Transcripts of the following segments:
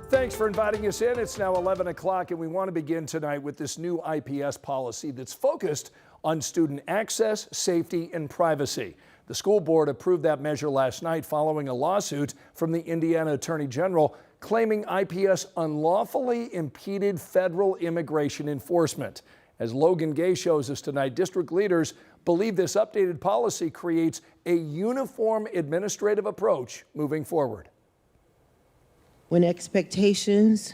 Thanks for inviting us in. It's now 11 o'clock and we want to begin tonight with this new IPS policy that's focused on student access, safety, and privacy. The school board approved that measure last night following a lawsuit from the Indiana Attorney General claiming IPS unlawfully impeded federal immigration enforcement. As Logan Gay shows us tonight, district leaders believe this updated policy creates a uniform administrative approach moving forward. When expectations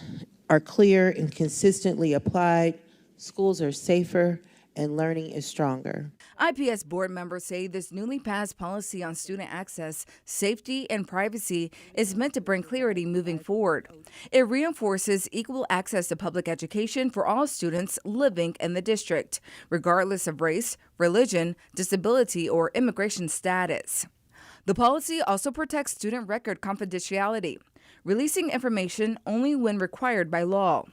are clear and consistently applied, schools are safer and learning is stronger. IPS board members say this newly passed policy on student access, safety, and privacy is meant to bring clarity moving forward. It reinforces equal access to public education for all students living in the district, regardless of race, religion, disability, or immigration status. The policy also protects student record confidentiality, releasing information only when required by law,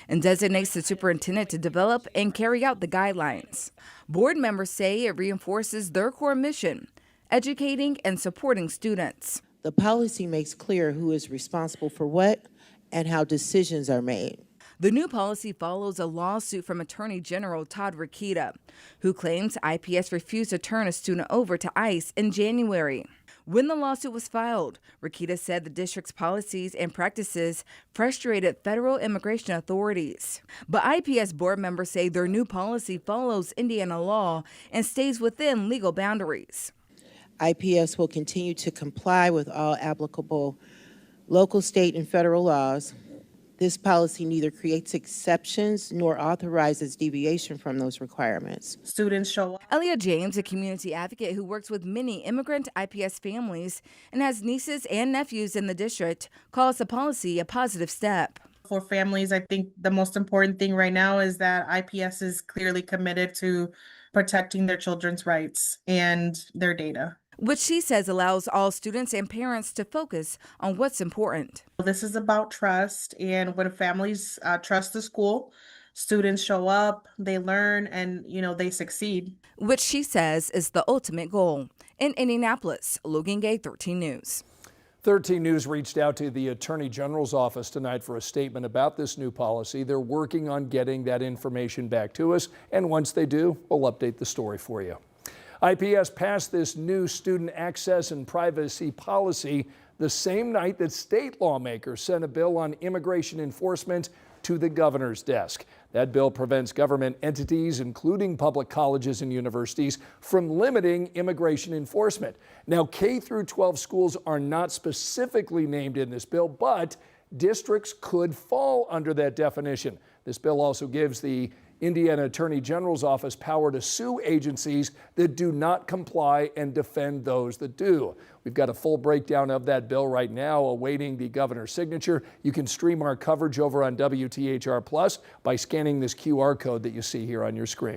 and designates the superintendent to develop and carry out the guidelines. Board members say it reinforces their core mission, educating and supporting students. The policy makes clear who is responsible for what and how decisions are made. The new policy follows a lawsuit from Attorney General Todd Rokita, who claims IPS refused to turn a student over to ICE in January. When the lawsuit was filed, Rokita said the district's policies and practices frustrated federal immigration authorities. But IPS board members say their new policy follows Indiana law and stays within legal boundaries. IPS will continue to comply with all applicable local, state, and federal laws. This policy neither creates exceptions nor authorizes deviation from those requirements. Students show up. Elia James, a community advocate who works with many immigrant IPS families and has nieces and nephews in the district, calls the policy a positive step. For families, I think the most important thing right now is that IPS is clearly committed to protecting their children's rights and their data, which she says allows all students and parents to focus on what's important. This is about trust, and when families trust the school, students show up, they learn, and they succeed. Which she says is the ultimate goal. In Indianapolis, Logan Gay, 13 News. 13 News reached out to the Attorney General's office tonight for a statement about this new policy. They're working on getting that information back to us, and once they do, we'll update the story for you. IPS passed this new student access and privacy policy the same night that state lawmakers sent a bill on immigration enforcement to the governor's desk. That bill prevents government entities, including public colleges and universities, from limiting immigration enforcement. Now, K through 12 schools are not specifically named in this bill, but districts could fall under that definition. This bill also gives the Indiana Attorney General's office power to sue agencies that do not comply and defend those that do. We've got a full breakdown of that bill right now, awaiting the governor's signature. You can stream our coverage over on WTHR Plus by scanning this QR code that you see here on your screen.